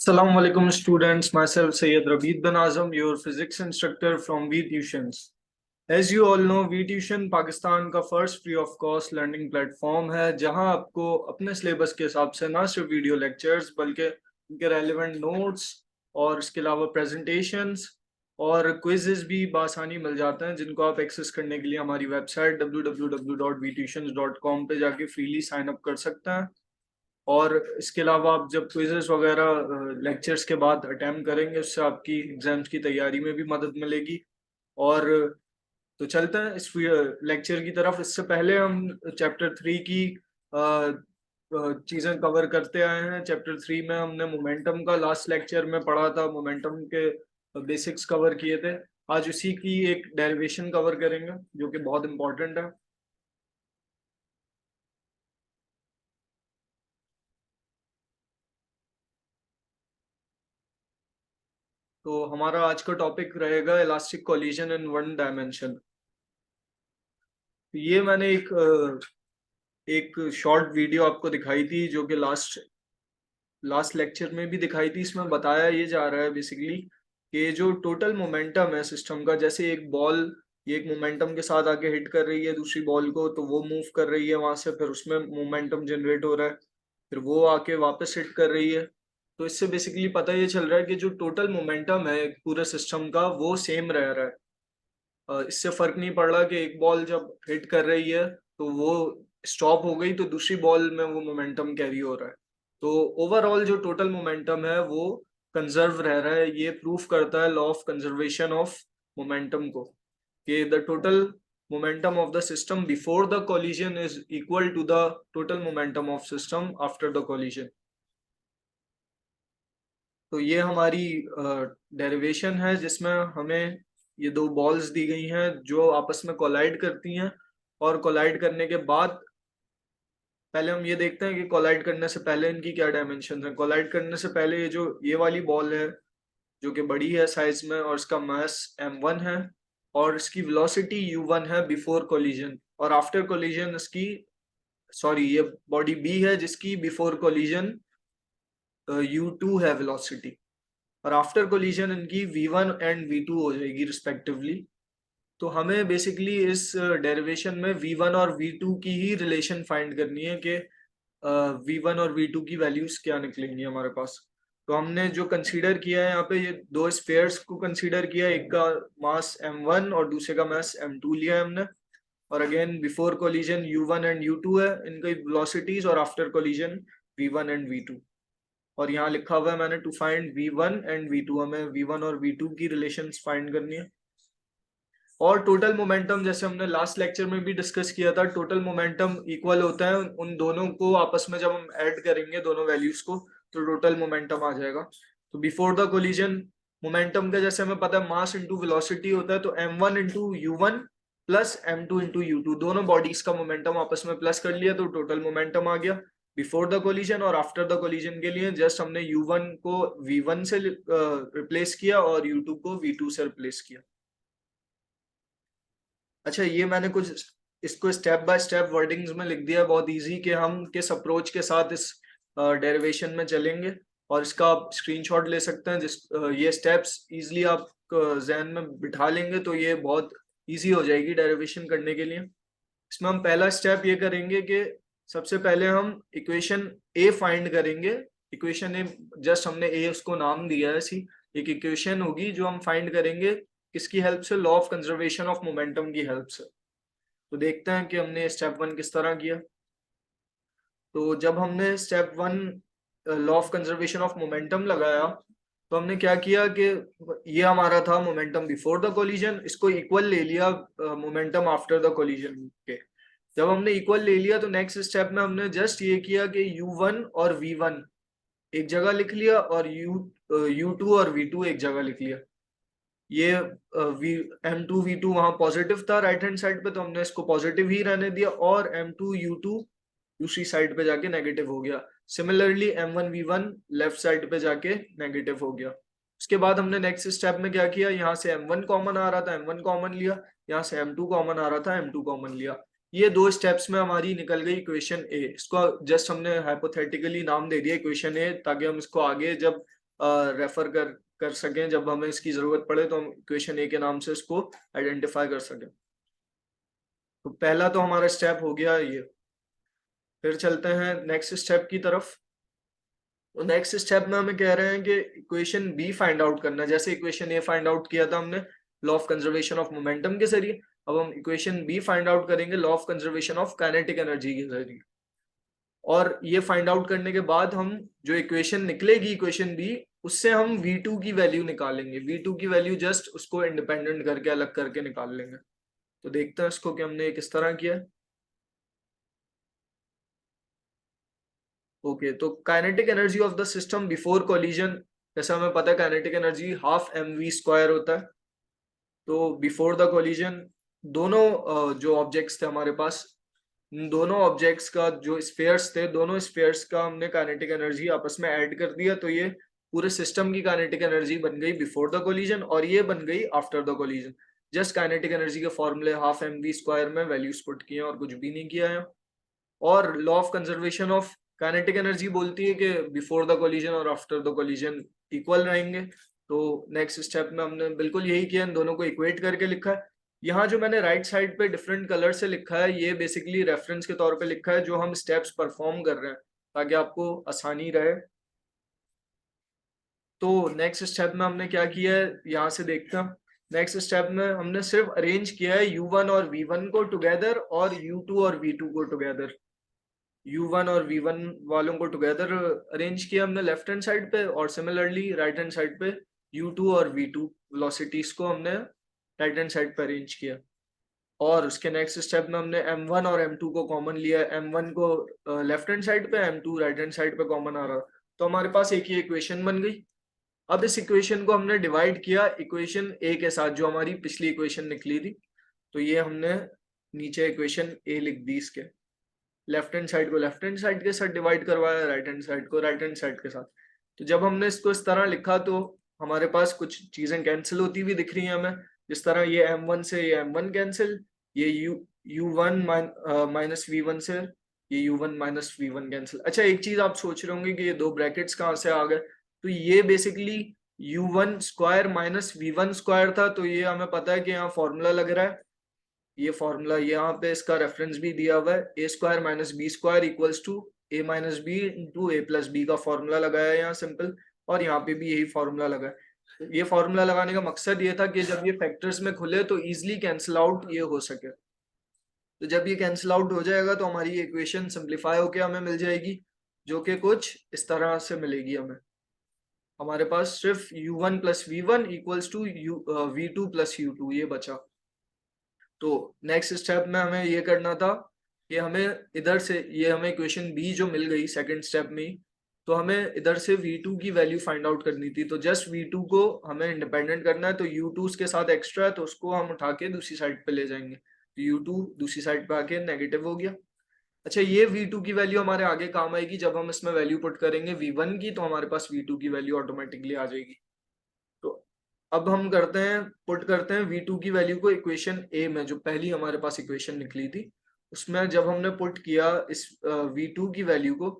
Assalamu alaikum students, myself Sayyid Rabeed bin Azam, your physics instructor from V Tuitions. As you all know, V Tuition Pakistan का first free of cost learning platform है जहां आपको अपने syllabus के हिसाब से ना सिर्फ वीडियो लेक्चर्स बल्कि उनके रेलिवेंट नोट्स और इसके अलावा प्रेजेंटेशंस और क्विजेस भी बासानी मिल जाते हैं जिनको आप एक्सेस करने के लिए हमारी वेबसाइट www.vtuitions.com पे जाके फ्रीली साइन अप कर सकते हैं। और इसके अलावा आप जब क्विजेस वगैरह लेक्चर्स के बाद अटेम्प्ट करेंगे उससे आपकी एग्जाम्स की तैयारी में भी मदद मिलेगी। और तो चलते हैं इस लेक्चर की तरफ। इससे पहले हम चैप्टर 3 की चीज़ें कवर करते आए हैं। चैप्टर 3 में हमने मोमेंटम का लास्ट लेक्चर में पढ़ा था, मोमेंटम के बेसिक्स कवर किए थे। आज उसी की एक डेरिवेशन कवर करेंगे जो कि बहुत इंपॉर्टेंट है। तो हमारा आज का टॉपिक रहेगा elastic collision in one dimension. ये मैंने एक शॉर्ट वीडियो आपको दिखाई थी जो कि लास्ट लेक्चर में भी दिखाई थी। इसमें बताया ये जा रहा है बेसिकली कि जो टोटल मोमेंटम है सिस्टम का, जैसे एक बॉल ये एक मोमेंटम के साथ आके हिट कर रही है दूसरी बॉल को, तो वो मूव कर रही है वहां से, फिर उसमें मोमेंटम जनरेट हो रहा है, फिर वो आके वापस हिट कर रही है। तो इससे बेसिकली पता ये चल रहा है कि जो टोटल मोमेंटम है पूरे सिस्टम का वो सेम रह रहा है। इससे फर्क नहीं पड़ रहा कि एक बॉल जब हिट कर रही है तो वो स्टॉप हो गई तो दूसरी बॉल में वो मोमेंटम कैरी हो रहा है। तो ओवरऑल जो टोटल मोमेंटम है वो कंजर्व रह रहा है। ये प्रूफ करता है law of conservation of momentum को, कि the total momentum of the system before the collision is equal to the total momentum of system after the collision. तो ये हमारी डेरिवेशन है जिसमें हमें ये दो बॉल्स दी गई हैं जो आपस में कोलाइड करती हैं। और कोलाइड करने के बाद पहले हम ये देखते हैं कि कोलाइड करने से पहले इनकी क्या डायमेंशन है। कोलाइड करने से पहले ये वाली बॉल है जो कि बड़ी है साइज में और इसका मास m1 है और इसकी वेलोसिटी u1 है बिफोर कोलिजन, और आफ्टर कोलिजन इसकी सॉरी ये बॉडी b है जिसकी बिफोर कोलिजन u2 है वेलोसिटी, और आफ्टर कोलिजन इनकी v1 एंड v2 हो जाएगी रिस्पेक्टिवली। तो हमें बेसिकली इस डेरिवेशन में v1 और v2 की ही रिलेशन फाइंड करनी है कि v1 और v2 की वैल्यूज क्या निकलेंगी हमारे पास। तो हमने जो कंसीडर किया है यहाँ पे ये दो स्फेयर्स को कंसीडर किया है, एक का मास m1 और दूसरे का मास m2 लिया है हमने। और again before collision u1 and u2 है इनकी वेलोसिटीज, और after collision v1 and v2। और यहाँ लिखा हुआ है मैंने to find v1 and v2, हमें v1 और v2 की रिलेशंस फाइंड करनी है। और टोटल मोमेंटम जैसे हमने लास्ट लेक्चर में भी डिस्कस किया था, टोटल मोमेंटम इक्वल होता है उन दोनों को आपस में जब हम ऐड करेंगे दोनों वैल्यूज को तो टोटल मोमेंटम आ जाएगा। तो बिफोर द कोलिजन मोमेंटम का जैसे हमें पता है मास इंटू वेलोसिटी होता है, तो m1 into u1 plus m2 into u2 दोनों बॉडीज का मोमेंटम आपस में प्लस कर लिया तो टोटल मोमेंटम आ गया बिफोर द कोलिजन। और आफ्टर द कोलिजन के लिए जस्ट हमने u1 को v1 से रिप्लेस किया और u2 को v2 से रिप्लेस किया। अच्छा, ये मैंने कुछ इसको स्टेप बाय स्टेप वर्डिंग्स में लिख दिया, बहुत इजी कि हम किस अप्रोच के साथ इस डेरिवेशन में चलेंगे। और इसका आप स्क्रीनशॉट ले सकते हैं ये स्टेप्स इजीली आप जहन में बिठा लेंगे तो ये बहुत इजी हो जाएगी डेरिवेशन करने के लिए। इसमें हम पहला स्टेप ये करेंगे कि सबसे पहले हम इक्वेशन ए फाइंड करेंगे। इक्वेशन ए जस्ट हमने ए उसको नाम दिया है, ऐसी एक इक्वेशन होगी जो हम फाइंड करेंगे किसकी हेल्प से, law of conservation of momentum की हेल्प से। तो देखते हैं कि हमने स्टेप 1 किस तरह किया। तो जब हमने step 1 law of conservation of momentum लगाया तो हमने क्या किया कि ये हमारा था मोमेंटम बिफोर द कोलिजन, इसको इक्वल ले लिया मोमेंटम आफ्टर द कोलिजन के। जब हमने इक्वल ले लिया तो नेक्स्ट स्टेप में हमने जस्ट ये किया कि u1 और v1 एक जगह लिख लिया और u2 और v2 एक जगह लिख लिया। ये m2 v2 वहां पॉजिटिव था राइट हैंड साइड पे तो हमने इसको पॉजिटिव ही रहने दिया, और m2 u2 दूसरी साइड पे जाके नेगेटिव हो गया। Similarly m1 v1 left side पे जाके नेगेटिव हो गया। उसके बाद हमने नेक्स्ट स्टेप में क्या किया, यहाँ से m1 कॉमन आ रहा था m1 कॉमन लिया, यहाँ से m2 कॉमन आ रहा था m2 कॉमन लिया। ये दो स्टेप्स में हमारी निकल गई इक्वेशन ए। इसको जस्ट हमने हाइपोथेटिकली नाम दे दिया इक्वेशन ए ताकि हम इसको आगे जब रेफर कर सकें, जब हमें इसकी जरूरत पड़े तो हम इक्वेशन ए के नाम से इसको आइडेंटिफाई कर सकें। तो पहला तो हमारा स्टेप हो गया ये। फिर चलते हैं नेक्स्ट स्टेप की तरफ। तो नेक्स्ट स्टेप में हमें कह रहे हैं कि इक्वेशन बी फाइंड आउट करना है। जैसे इक्वेशन ए फाइंड आउट किया था हमने law of conservation of momentum के जरिए, अब हम इक्वेशन बी फाइंड आउट करेंगे law of conservation of kinetic energy के जरिए। और ये फाइंड आउट करने के बाद हम जो इक्वेशन निकलेगी इक्वेशन बी, उससे हम V2 की वैल्यू निकालेंगे। V2 की वैल्यू जस्ट उसको इंडिपेंडेंट करके अलग करके निकाल लेंगे। तो देखते हैं इसको कि हमने किस तरह किया है। ओके, तो kinetic energy of the system before collision, जैसा हमें पता है काइनेटिक एनर्जी हाफ mv² होता है। तो बिफोर द कोलिजन दोनों जो ऑब्जेक्ट्स थे हमारे पास, दोनों ऑब्जेक्ट्स का जो स्फीयर्स थे, दोनों स्फीयर्स का हमने काइनेटिक एनर्जी आपस में ऐड कर दिया, तो ये पूरे सिस्टम की काइनेटिक एनर्जी बन गई बिफोर द कोलिजन और ये बन गई after the collision. Just kinetic energy के फॉर्मूले हाफ mv² में वैल्यूज पुट किए और कुछ भी नहीं किया है। और law of conservation of kinetic energy बोलती है कि बिफोर द कोलिजन और आफ्टर द कोलिजन इक्वल रहेंगे। तो नेक्स्ट स्टेप में हमने बिल्कुल यही किया, इन दोनों को इक्वेट करके लिखा है। यहाँ जो मैंने राइट साइड पे डिफरेंट कलर से लिखा है, ये बेसिकली रेफरेंस के तौर पे लिखा है जो हम स्टेप्स परफॉर्म कर रहे हैं, ताकि आपको आसानी रहे। तो नेक्स्ट स्टेप में हमने क्या किया है यहाँ से देखते हैं। नेक्स्ट स्टेप में हमने सिर्फ अरेंज किया है U1 और V1 को टुगेदर और U2 और V2 को टुगेदर। U1 और V1 वालों को टुगेदर अरेंज किया हमने लेफ्ट हैंड साइड पे, और सिमिलरली राइट हैंड साइड पे U2 और V2 वेलोसिटीज को हमने राइट हैंड साइड पे अरेंज किया। और उसके नेक्स्ट स्टेप में हमने M1 और M2 को कॉमन लिया। M1 को लेफ्ट हैंड साइड पे, M2 राइट हैंड साइड पे कॉमन आ रहा, तो हमारे पास एक ही इक्वेशन बन गई। अब इस इक्वेशन को हमने डिवाइड किया इक्वेशन ए के साथ, जो हमारी पिछली इक्वेशन निकली थी। तो ये हमने नीचे इक्वेशन ए लिख दी, इसके लेफ्ट हैंड साइड को लेफ्ट हैंड साइड के साथ डिवाइड करवाया, राइट हैंड साइड को राइट हैंड साइड के साथ। तो जब हमने इसको इस तरह लिखा तो हमारे पास कुछ चीजें कैंसिल होती हुई दिख रही हैं हमें। जिस तरह ये M1 से ये M1 कैंसिल, ये U1 माइनस V1 से ये U1 माइनस V1 कैंसिल। अच्छा, एक चीज आप सोच रहे होंगे कि ये दो ब्रैकेट्स कहाँ से आ गए, तो ये बेसिकली U1² माइनस V1² था। तो ये हमें पता है कि यहाँ फॉर्मूला लग रहा है, ये फॉर्मूला यहाँ पे इसका रेफरेंस भी दिया हुआ है, A² minus B² equals to A minus B into A plus B का फॉर्मूला लगाया है यहाँ सिंपल। और यहाँ पे भी यही फॉर्मूला लगा है। ये फॉर्मूला लगाने का मकसद ये था कि जब ये फैक्टर्स में खुले तो इजिली कैंसिल आउट ये हो सके। तो जब ये कैंसिल आउट हो जाएगा तो हमारी इक्वेशन सिंप्लीफाई होके हमें मिल जाएगी, जो कि कुछ इस तरह से मिलेगी हमें। हमारे पास सिर्फ U1 plus V1 equals to V2 plus U2 ये बचा। तो नेक्स्ट स्टेप में हमें ये करना था कि हमें इधर से ये हमें इक्वेशन बी जो मिल गई सेकंड स्टेप में ही, तो हमें इधर से V2 की वैल्यू फाइंड आउट करनी थी। तो जस्ट V2 को हमें इंडिपेंडेंट करना है, तो U2 उसके साथ एक्स्ट्रा है तो उसको हम उठा के दूसरी साइड पे ले जाएंगे। तो U2 दूसरी साइड पे आके नेगेटिव हो गया। अच्छा, ये V2 की वैल्यू हमारे आगे काम आएगी जब हम इसमें वैल्यू पुट करेंगे V1 की, तो हमारे पास V2 की वैल्यू ऑटोमेटिकली आ जाएगी। तो अब हम करते हैं पुट करते हैं V2 की वैल्यू को इक्वेशन ए में, जो पहली हमारे पास इक्वेशन निकली थी उसमें जब हमने पुट किया इस V2 की वैल्यू को,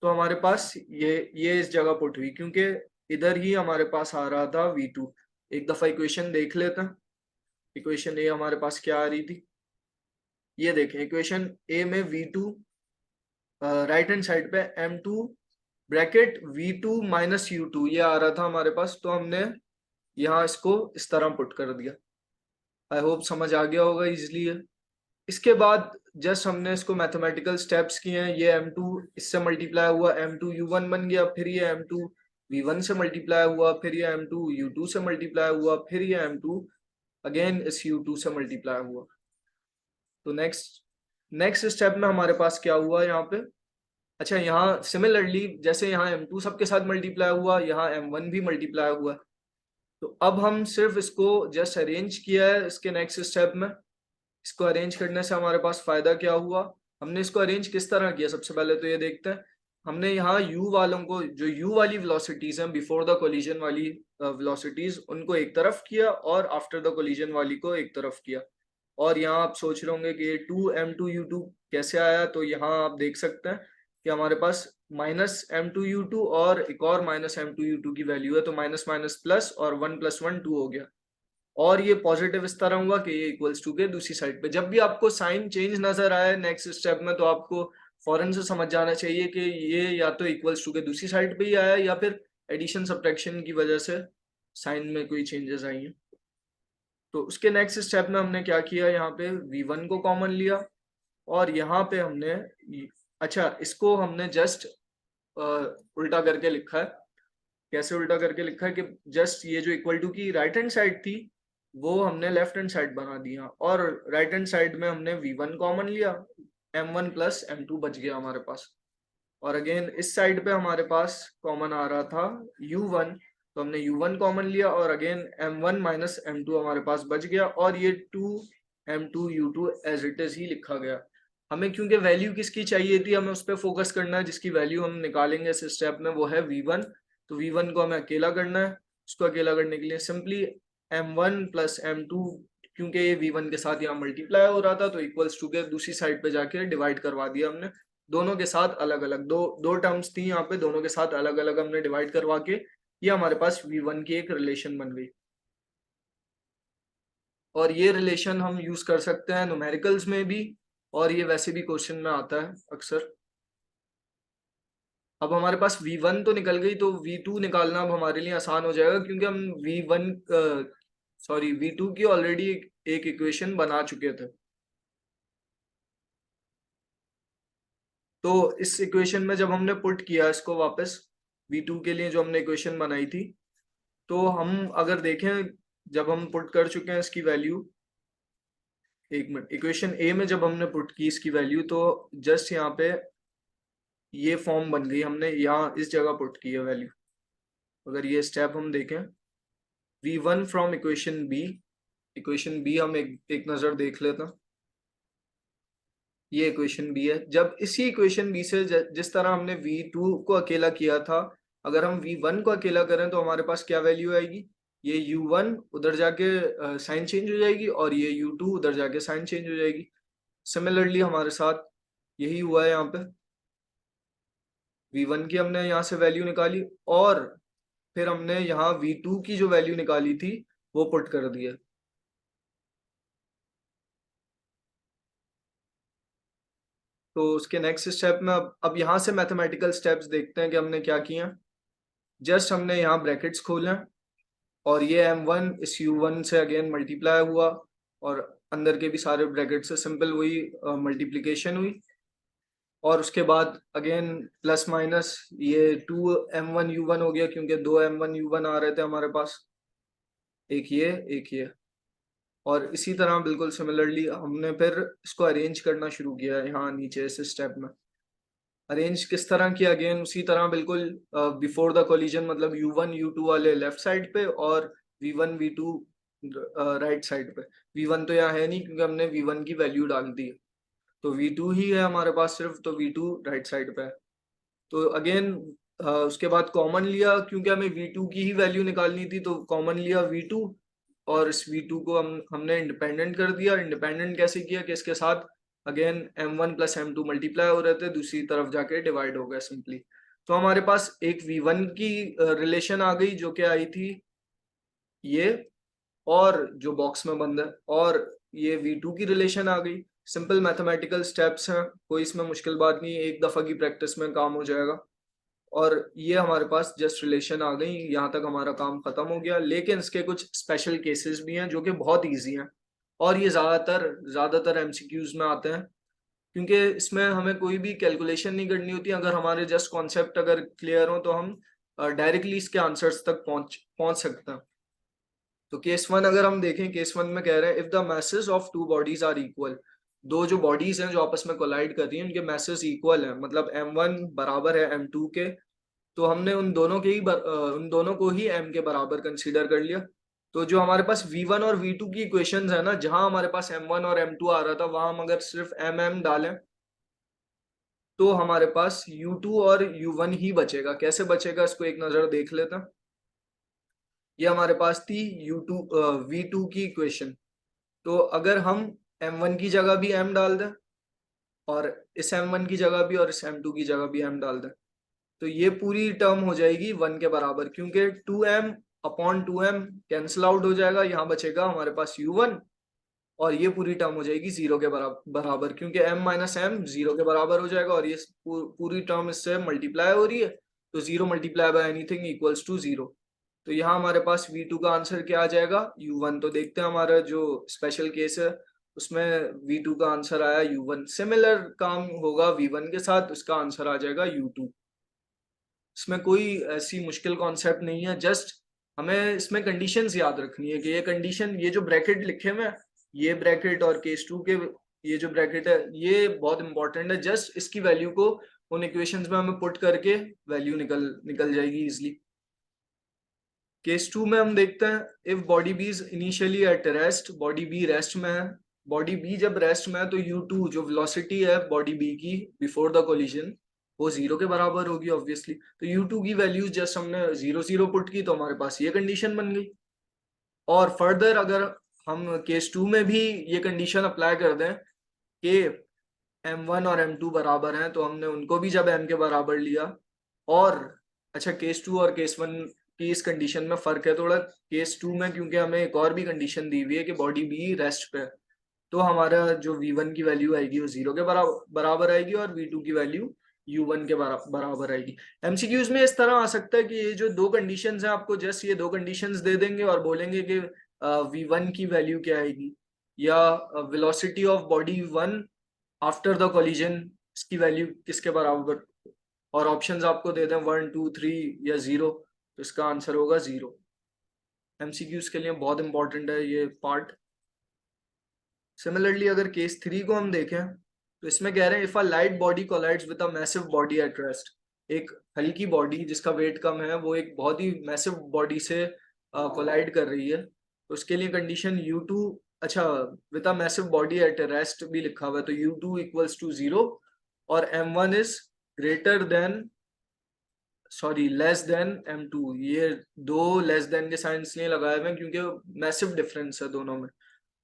तो हमारे पास ये इस जगह पुट हुई, क्योंकि इधर ही हमारे पास आ रहा था V2। एक दफा इक्वेशन देख लेते हैं, इक्वेशन ए हमारे पास क्या आ रही थी। ये देखें इक्वेशन ए में V2 राइट हैंड साइड पे M2 bracket V2 minus U2 ये आ रहा था हमारे पास। तो हमने यहाँ इसको इस तरह पुट कर दिया। आई होप समझ आ गया होगा इजिली है। इसके बाद जस्ट हमने इसको मैथमेटिकल स्टेप्स किए हैं। ये M2 इससे मल्टीप्लाई हुआ, M2 U1 बन गया, फिर ये M2 V1 से मल्टीप्लाई हुआ, फिर ये M2 U2 से मल्टीप्लाई हुआ, फिर ये M2 अगेन इस U2 से मल्टीप्लाई हुआ। तो नेक्स्ट स्टेप में हमारे पास क्या हुआ यहाँ पे। अच्छा, यहाँ सिमिलरली जैसे यहाँ M2 सबके साथ मल्टीप्लाई हुआ, यहाँ M1 भी मल्टीप्लाई हुआ। तो अब हम सिर्फ इसको जस्ट अरेंज किया है इसके नेक्स्ट स्टेप में। इसको अरेंज करने से हमारे पास फायदा क्या हुआ, हमने इसको अरेंज किस तरह किया सबसे पहले तो ये देखते हैं। हमने यहाँ U वालों को, जो U वाली वेलोसिटीज हैं बिफोर द कोलिजन वाली वेलोसिटीज, उनको एक तरफ किया और आफ्टर द कोलिजन वाली को एक तरफ किया। और यहाँ आप सोच रहे होंगे कि 2M2U2 कैसे आया, तो यहाँ आप देख सकते हैं कि हमारे पास -m2u2 और एक और -m2u2 की वैल्यू है, तो माइनस माइनस प्लस और 1 + 1 2 हो गया। और ये पॉजिटिव इस तरह हुआ कि ये इक्वल्स टू के दूसरी साइड पे जब भी आपको साइन चेंज नजर आए नेक्स्ट स्टेप में, तो आपको फौरन से समझ जाना चाहिए कि ये या तो इक्वल्स टू के दूसरी साइड पे ही आया या फिर एडिशन सब्ट्रैक्शन की वजह से साइन में कोई चेंजेस आई हैं। तो उसके नेक्स्ट स्टेप में हमने क्या किया, यहाँ पे v1 को कॉमन लिया और यहाँ पे हमने अच्छा इसको हमने जस्ट उल्टा करके लिखा है। कैसे उल्टा करके लिखा है कि जस्ट ये जो इक्वल टू की राइट हैंड साइड थी वो हमने लेफ्ट हैंड साइड बना दिया और राइट हैंड साइड में हमने v1 कॉमन लिया, m1 + m2 बच गया हमारे पास। और अगेन इस साइड पे हमारे पास कॉमन आ रहा था u1, तो हमने u1 कॉमन लिया और अगेन m1 - m2 हमारे पास बच गया और ये 2m2u2 as it is he लिखा गया। हमें क्योंकि वैल्यू किसकी चाहिए थी, हमें उस पर फोकस करना है जिसकी वैल्यू हम निकालेंगे इस स्टेप में, वो है v1। तो v1 को हमें अकेला करना है। उसको अकेला करने के लिए सिंपली m1 + m2, क्योंकि ये v1 के साथ यहाँ मल्टीप्लाई हो रहा था तो इक्वल्स टू के दूसरी साइड पे जाके डिवाइड करवा दिया हमने। दोनों के साथ अलग अलग दो टर्म्स थी यहाँ पे, दोनों के साथ अलग अलग हमने डिवाइड करवा के ये हमारे पास v1 की एक रिलेशन बन गई। और ये रिलेशन हम यूज कर सकते हैं न्यूमेरिकल्स में भी और ये वैसे भी क्वेश्चन में आता है अक्सर। अब हमारे पास v1 तो निकल गई, तो v2 निकालना अब हमारे लिए आसान हो जाएगा क्योंकि हम v2 की ऑलरेडी एक इक्वेशन बना चुके थे। तो इस इक्वेशन में जब हमने पुट किया इसको वापस v2 के लिए जो हमने इक्वेशन बनाई थी, तो हम अगर देखें जब हम पुट कर चुके हैं इसकी वैल्यू, एक मिनट, इक्वेशन ए में जब हमने पुट की इसकी वैल्यू तो जस्ट यहाँ पे ये फॉर्म बन गई, हमने यहाँ इस जगह पुट की है वैल्यू। अगर ये स्टेप हम देखें v1 फ्रॉम इक्वेशन बी हम एक नजर देख लेते हैं। ये इक्वेशन बी है। जब इसी इक्वेशन बी से जिस तरह हमने v2 को अकेला किया था, अगर हम v1 को अकेला करें तो हमारे पास क्या वैल्यू आएगी, ये u1 उधर जाके साइन चेंज हो जाएगी और ये u2 उधर जाके साइन चेंज हो जाएगी। सिमिलरली हमारे साथ यही हुआ है, यहाँ पे v1 की हमने यहाँ से वैल्यू निकाली और फिर हमने यहाँ v2 की जो वैल्यू निकाली थी वो पुट कर दी है। तो उसके नेक्स्ट स्टेप में अब यहाँ से मैथमेटिकल स्टेप्स देखते हैं कि हमने क्या किया। जस्ट हमने यहाँ ब्रैकेट्स खोले और ये m1 इस u1 से अगेन मल्टीप्लाई हुआ और अंदर के भी सारे ब्रैकेट से सिंपल वही मल्टीप्लिकेशन हुई और उसके बाद अगेन प्लस माइनस ये 2m1u1 हो गया क्योंकि दो m1u1 आ रहे थे हमारे पास, एक ये। और इसी तरह बिल्कुल सिमिलरली हमने फिर इसको अरेंज करना शुरू किया यहाँ नीचे इस स्टेप में। अरेंज किस तरह किया, अगेन उसी तरह बिल्कुल बिफोर द कोलिजन, मतलब u1 u2 वाले लेफ्ट साइड पे और v1 v2 राइट साइड पे। v1 तो यहाँ है नहीं क्योंकि हमने v1 की वैल्यू डाल दी है, तो v2 ही है हमारे पास सिर्फ, तो v2 राइट साइड पे है। तो अगेन उसके बाद कॉमन लिया क्योंकि हमें v2 की ही वैल्यू निकालनी थी, तो कॉमन लिया v2 और इस v2 को हमने इंडिपेंडेंट कर दिया। इंडिपेंडेंट कैसे किया कि इसके साथ अगेन m1 + m2 मल्टीप्लाई हो रहे थे, दूसरी तरफ जाके डिवाइड हो गया सिंपली। तो हमारे पास एक v1 की रिलेशन आ गई जो कि आई थी ये, और जो बॉक्स में बंद है, और ये v2 की रिलेशन आ गई। सिंपल मैथमेटिकल स्टेप्स हैं, कोई इसमें मुश्किल बात नहीं है, एक दफा की प्रैक्टिस में काम हो जाएगा। और ये हमारे पास जस्ट रिलेशन आ गई, यहाँ तक हमारा काम खत्म हो गया। लेकिन इसके कुछ स्पेशल केसेस भी हैं जो कि बहुत इजी हैं और ये ज्यादातर एमसीक्यूज में आते हैं क्योंकि इसमें हमें कोई भी कैलकुलेशन नहीं करनी होती। अगर हमारे जस्ट कॉन्सेप्ट अगर क्लियर हो तो हम डायरेक्टली इसके आंसर्स तक पहुंच सकते हैं। तो केस वन अगर हम देखें, केस वन में कह रहे हैं if the masses of two bodies are equal, दो जो बॉडीज हैं जो आपस में कोलाइड कर रही हैं उनके masses इक्वल हैं, मतलब m1 बराबर है m2 के, तो हमने उन दोनों को ही m के बराबर कंसीडर कर लिया। तो जो हमारे पास v1 और v2 की इक्वेशंस है ना, जहां हमारे पास m1 और m2 आ रहा था वहां हम अगर सिर्फ m डालें तो हमारे पास u2 और u1 ही बचेगा। कैसे बचेगा इसको एक नजर देख लेते हैं। ये हमारे पास थी v2 की इक्वेशन। तो अगर हम m1 की जगह भी m डाल दें और इस m1 की जगह भी और इस m2 की जगह भी m डाल दें, तो ये पूरी टर्म हो जाएगी 1 के बराबर, क्योंकि 2m upon 2m cancel out हो जाएगा, यहाँ बचेगा हमारे पास u1, और ये पूरी टर्म हो जाएगी 0 के बराबर, क्योंकि m माइनस m 0 के बराबर हो जाएगा, और ये पूरी टर्म इससे मल्टीप्लाई हो रही है, तो 0 multiply by anything equals to 0। तो यहाँ हमारे पास v2 का आंसर क्या आ जाएगा, u1। तो देखते हैं हमारा जो स्पेशल केस है उसमें v2 का आंसर आया u1। सिमिलर काम होगा v1 के साथ, उसका आंसर आ जाएगा u2। इसमें कोई ऐसी मुश्किल कॉन्सेप्ट नहीं है, जस्ट हमें इसमें कंडीशंस याद रखनी है कि ये कंडीशन, ये जो ब्रैकेट लिखे हुए हैं, ये ब्रैकेट और केस 2 के ये जो ब्रैकेट है ये बहुत इंपॉर्टेंट है। जस्ट इसकी वैल्यू को उन इक्वेशंस में हमें पुट करके वैल्यू निकल जाएगी इजिली। केस 2 में हम देखते हैं if body B is initially at rest, body B rest में है। बॉडी बी जब रेस्ट में है तो u2 जो वेलोसिटी है बॉडी बी की बिफोर द कोलिजन, वो 0 के बराबर होगी ऑब्वियसली। तो u2 की वैल्यू जस्ट हमने 0 0 पुट की, तो हमारे पास ये कंडीशन बन गई। और फर्दर अगर हम केस 2 में भी ये कंडीशन अप्लाई कर दें कि m1 और m2 बराबर हैं, तो हमने उनको भी जब m के बराबर लिया, और अच्छा केस 2 और केस 1 की इस कंडीशन में फर्क है थोड़ा। केस 2 में क्योंकि हमें एक और भी कंडीशन दी हुई है कि बॉडी बी रेस्ट पे है, तो हमारा जो v1 की वैल्यू आएगी वो 0 के बराबर आएगी, और v2 की वैल्यू u1 के बराबर आएगी। एमसीक्यूज में इस तरह आ सकता है कि ये जो दो कंडीशंस हैं, आपको जस्ट ये दो कंडीशंस दे देंगे और बोलेंगे कि v1 की वैल्यू क्या आएगी, या velocity of body 1 after the collision इसकी वैल्यू किसके बराबर, और ऑप्शंस आपको दे दें 1 2 3 या 0, तो इसका आंसर होगा 0। एमसीक्यूज के लिए बहुत इंपॉर्टेंट है ये पार्ट। सिमिलरली अगर केस 3 को हम देखें तो इसमें कह रहे हैं if a light body collides with a massive body at rest, एक हल्की बॉडी जिसका वेट कम है वो एक बहुत ही मैसिव बॉडी से कोलाइड कर रही है, तो उसके लिए कंडीशन u2, अच्छा with a massive body at rest भी लिखा हुआ है, तो u2 इक्वल्स टू 0 और m1 is greater than sorry less than m2। ये दो लेस देन के साइन इसलिए लगाए हुए हैं क्योंकि मैसिव डिफरेंस है दोनों में।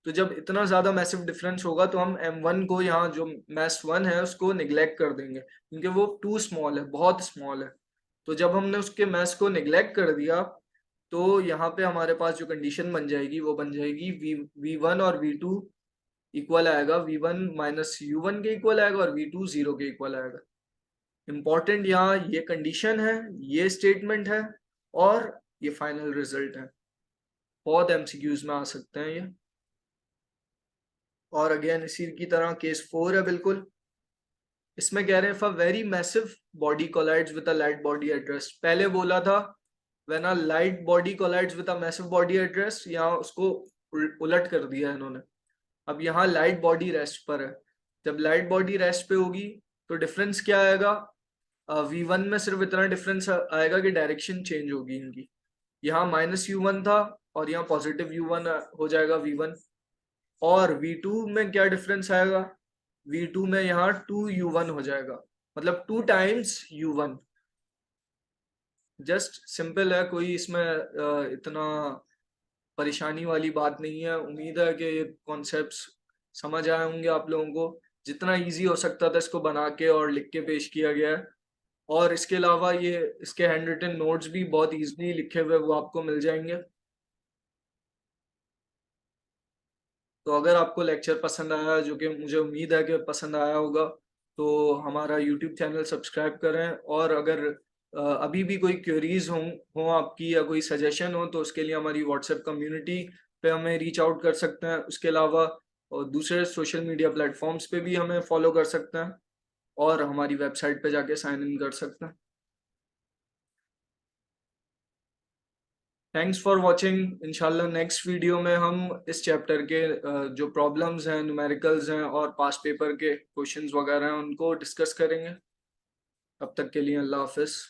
तो जब इतना ज्यादा मैसिव डिफरेंस होगा तो हम m1 को, यहाँ जो मैस 1 है उसको निग्लेक्ट कर देंगे क्योंकि वो टू स्मॉल है, बहुत स्मॉल है। तो जब हमने उसके मैस को निग्लेक्ट कर दिया तो यहाँ पे हमारे पास जो कंडीशन बन जाएगी वो बन जाएगी v1 और v2 इक्वल आएगा, v1 माइनस u1 के इक्वल आएगा और v2 0 के इक्वल आएगा। इंपॉर्टेंट यहाँ ये कंडीशन है, ये स्टेटमेंट है, और ये फाइनल रिजल्ट है। बहुत एमसीक्यूज में आ सकते हैं ये। और अगेन इसी की तरह केस 4 है बिल्कुल। इसमें कह रहे हैं if a very massive body collides with a light body at rest, पहले बोला था when a light body collides with a massive body at rest, यहाँ उसको उलट कर दिया है इन्होंने। अब यहाँ लाइट बॉडी रेस्ट पर है, जब लाइट बॉडी रेस्ट पे होगी तो डिफरेंस क्या आएगा, v1 में सिर्फ इतना डिफरेंस आएगा कि डायरेक्शन चेंज होगी इनकी। यहाँ माइनस u1 था और यहाँ पॉजिटिव u1 हो जाएगा v1। और v2 में क्या डिफरेंस आएगा, v2 में यहाँ 2u1 हो जाएगा, मतलब 2 टाइम्स u1। जस्ट सिंपल है, कोई इसमें इतना परेशानी वाली बात नहीं है। उम्मीद है कि ये कॉन्सेप्ट्स समझ आए होंगे आप लोगों को। जितना इजी हो सकता था इसको बना के और लिख के पेश किया गया है। और इसके अलावा ये इसके हैंड रिटन नोट्स भी बहुत इजीली लिखे हुए वो आपको मिल जाएंगे। तो अगर आपको लेक्चर पसंद आया, जो कि मुझे उम्मीद है कि पसंद आया होगा, तो हमारा यूट्यूब चैनल सब्सक्राइब करें। और अगर अभी भी कोई क्वेरीज हो आपकी या कोई सजेशन हो तो उसके लिए हमारी व्हाट्सएप कम्युनिटी पे हमें रीच आउट कर सकते हैं। उसके अलावा और दूसरे सोशल मीडिया प्लेटफॉर्म्स पे भी हमें फॉलो कर सकते हैं और हमारी वेबसाइट पे जाके साइन इन कर सकते हैं। Thanks for watching. इंशाल्लाह नेक्स्ट वीडियो में हम इस चैप्टर के जो प्रॉब्लम्स हैं, न्यूमेरिकल्स हैं और पास्ट पेपर के क्वेश्चंस वगैरह हैं उनको डिस्कस करेंगे। तब तक के लिए अल्लाह हाफिज।